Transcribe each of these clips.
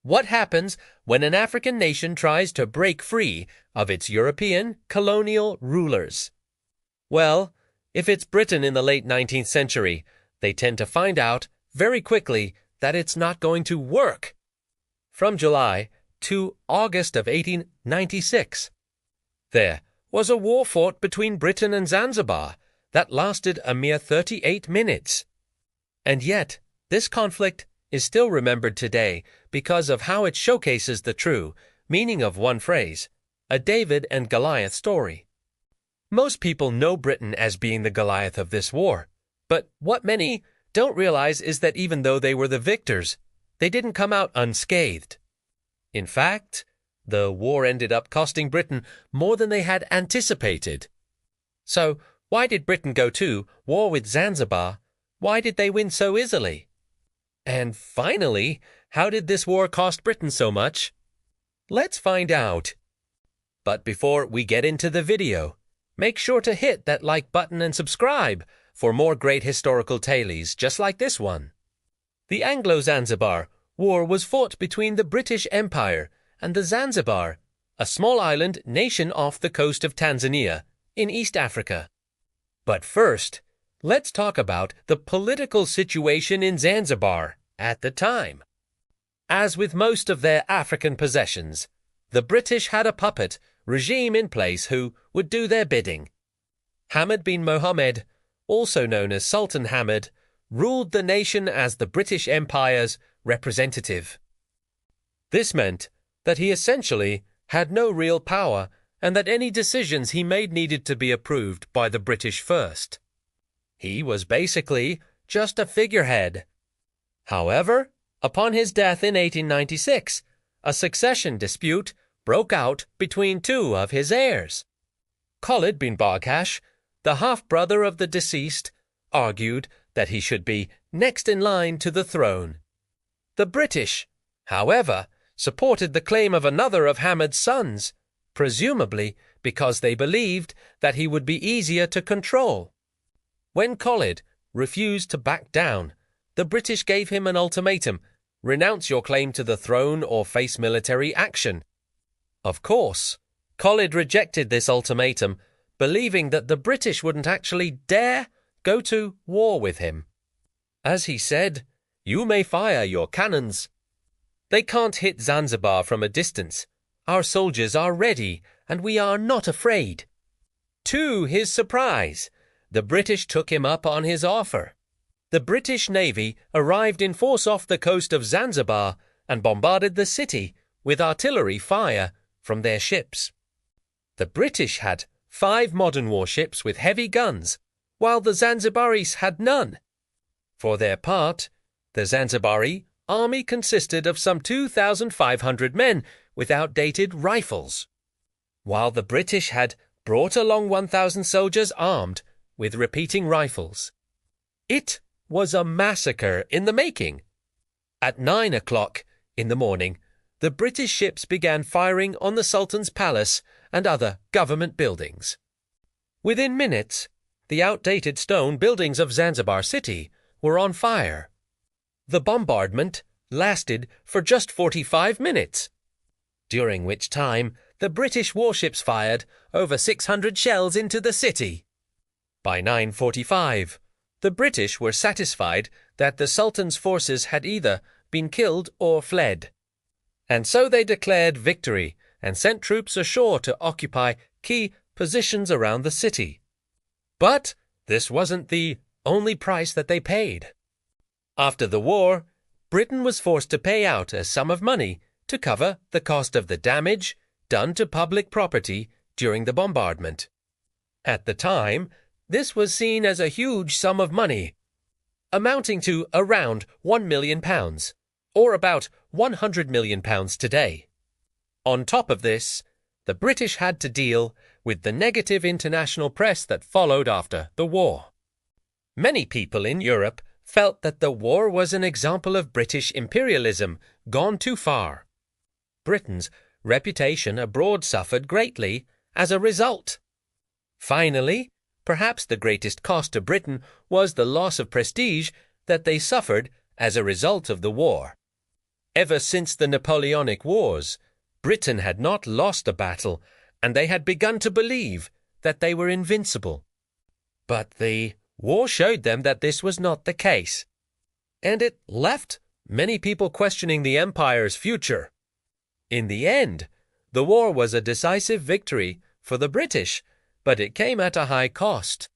What happens when an African nation tries to break free of its European colonial rulers? Well, if it's Britain in the late 19th century, they tend to find out very quickly that it's not going to work. From July to August of 1896, there was a war fought between Britain and Zanzibar that lasted a mere 38 minutes. And yet, this conflict is still remembered today because of how it showcases the true meaning of one phrase, a David and Goliath story. Most people know Britain as being the Goliath of this war, but what many don't realize is that even though they were the victors, they didn't come out unscathed. In fact, the war ended up costing Britain more than they had anticipated. So, why did Britain go to war with Zanzibar? Why did they win so easily? And finally, how did this war cost Britain so much? Let's find out. But before we get into the video, make sure to hit that like button and subscribe for more great historical tales just like this one. The Anglo-Zanzibar War was fought between the British Empire and the Zanzibar, a small island nation off the coast of Tanzania in East Africa. But first, let's talk about the political situation in Zanzibar at the time. As with most of their African possessions, the British had a puppet regime in place who would do their bidding. Hamad bin Mohammed, also known as Sultan Hamad, ruled the nation as the British Empire's representative. This meant that he essentially had no real power and that any decisions he made needed to be approved by the British first. He was basically just a figurehead. However, upon his death in 1896, a succession dispute broke out between two of his heirs. Khalid bin Bargash, the half-brother of the deceased, argued that he should be next in line to the throne. The British, however, supported the claim of another of Hamad's sons, presumably because they believed that he would be easier to control. When Khalid refused to back down, the British gave him an ultimatum: renounce your claim to the throne or face military action. Of course, Khalid rejected this ultimatum, believing that the British wouldn't actually dare go to war with him. As he said, "You may fire your cannons. They can't hit Zanzibar from a distance. Our soldiers are ready, and we are not afraid." To his surprise, the British took him up on his offer. The British Navy arrived in force off the coast of Zanzibar and bombarded the city with artillery fire from their ships. The British had 5 modern warships with heavy guns, while the Zanzibaris had none. For their part, the Zanzibari army consisted of some 2,500 men with outdated rifles, while the British had brought along 1,000 soldiers armed with repeating rifles. It was a massacre in the making. At 9 o'clock in the morning, the British ships began firing on the Sultan's palace and other government buildings. Within minutes, the outdated stone buildings of Zanzibar City were on fire. The bombardment lasted for just 45 minutes, during which time the British warships fired over 600 shells into the city. By 9:45, the British were satisfied that the Sultan's forces had either been killed or fled, and so they declared victory and sent troops ashore to occupy key positions around the city. But this wasn't the only price that they paid. After the war, Britain was forced to pay out a sum of money to cover the cost of the damage done to public property during the bombardment. At the time, this was seen as a huge sum of money, amounting to around £1 million, or about £100 million today. On top of this, the British had to deal with the negative international press that followed after the war. Many people in Europe felt that the war was an example of British imperialism gone too far. Britain's reputation abroad suffered greatly as a result. Finally, perhaps the greatest cost to Britain was the loss of prestige that they suffered as a result of the war. Ever since the Napoleonic Wars, Britain had not lost a battle, and they had begun to believe that they were invincible. But the war showed them that this was not the case, and it left many people questioning the empire's future. In the end, the war was a decisive victory for the British, but it came at a high cost.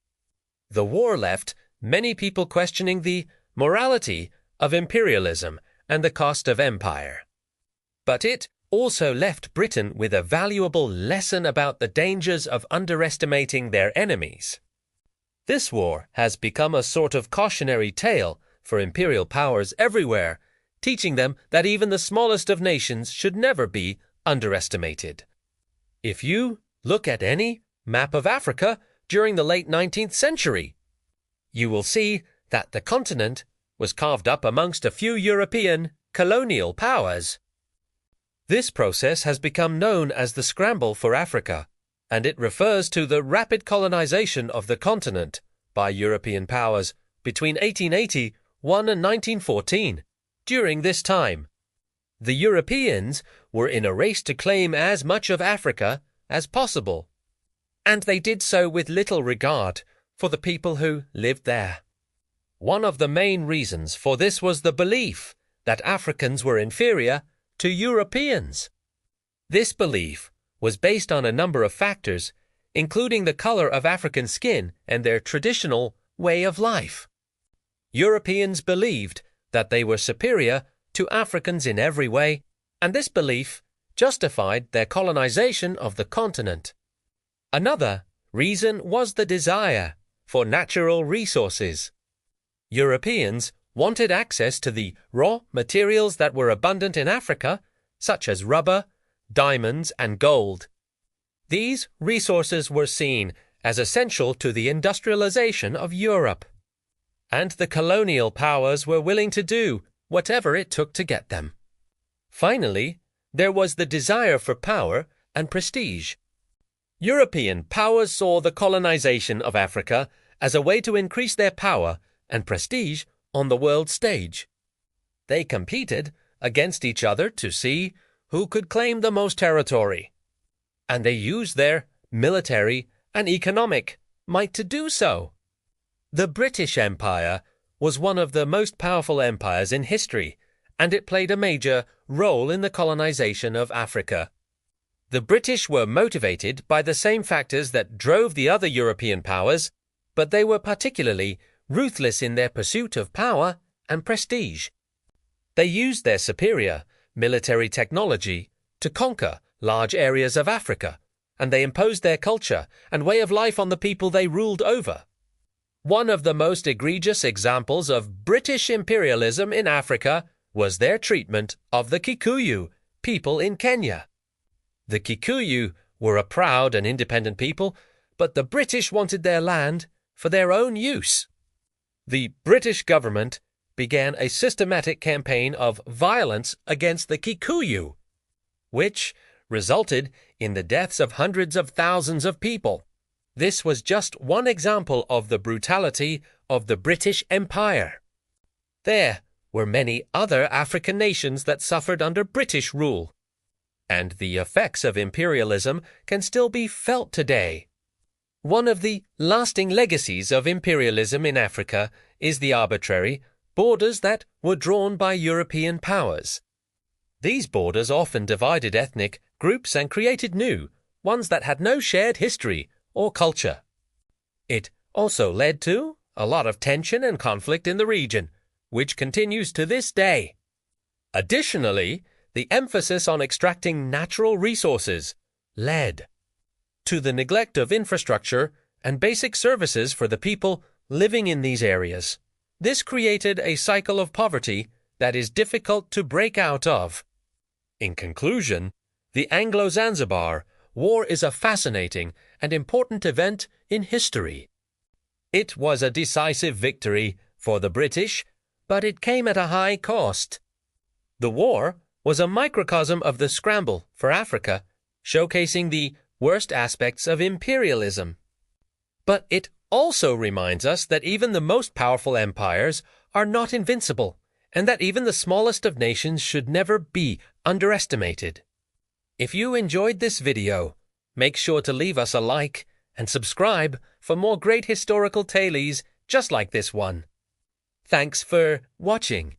The war left many people questioning the morality of imperialism and the cost of empire. But it also left Britain with a valuable lesson about the dangers of underestimating their enemies. This war has become a sort of cautionary tale for imperial powers everywhere, teaching them that even the smallest of nations should never be underestimated. If you look at any map of Africa during the late 19th century, you will see that the continent was carved up amongst a few European colonial powers. This process has become known as the Scramble for Africa, and it refers to the rapid colonization of the continent by European powers between 1881 and 1914. During this time, the Europeans were in a race to claim as much of Africa as possible, and they did so with little regard for the people who lived there. One of the main reasons for this was the belief that Africans were inferior to Europeans. This belief was based on a number of factors, including the color of African skin and their traditional way of life. Europeans believed that they were superior to Africans in every way, and this belief justified their colonization of the continent. Another reason was the desire for natural resources. Europeans wanted access to the raw materials that were abundant in Africa, such as rubber, diamonds, and gold. These resources were seen as essential to the industrialization of Europe, and the colonial powers were willing to do whatever it took to get them. Finally, there was the desire for power and prestige. European powers saw the colonization of Africa as a way to increase their power and prestige on the world stage. They competed against each other to see who could claim the most territory, and they used their military and economic might to do so. The British Empire was one of the most powerful empires in history, and it played a major role in the colonization of Africa. The British were motivated by the same factors that drove the other European powers, but they were particularly ruthless in their pursuit of power and prestige. They used their superior military technology to conquer large areas of Africa, and they imposed their culture and way of life on the people they ruled over. One of the most egregious examples of British imperialism in Africa was their treatment of the Kikuyu people in Kenya. The Kikuyu were a proud and independent people, but the British wanted their land for their own use. The British government began a systematic campaign of violence against the Kikuyu, which resulted in the deaths of hundreds of thousands of people. This was just one example of the brutality of the British Empire. There were many other African nations that suffered under British rule, and the effects of imperialism can still be felt today. One of the lasting legacies of imperialism in Africa is the arbitrary borders that were drawn by European powers. These borders often divided ethnic groups and created new ones that had no shared history or culture. It also led to a lot of tension and conflict in the region, which continues to this day. Additionally, the emphasis on extracting natural resources led to the neglect of infrastructure and basic services for the people living in these areas. This created a cycle of poverty that is difficult to break out of. In conclusion, the Anglo-Zanzibar War is a fascinating and important event in history. It was a decisive victory for the British, but it came at a high cost. The war was a microcosm of the scramble for Africa, showcasing the worst aspects of imperialism. But it also reminds us that even the most powerful empires are not invincible, and that even the smallest of nations should never be underestimated. If you enjoyed this video, make sure to leave us a like and subscribe for more great historical tales just like this one. Thanks for watching.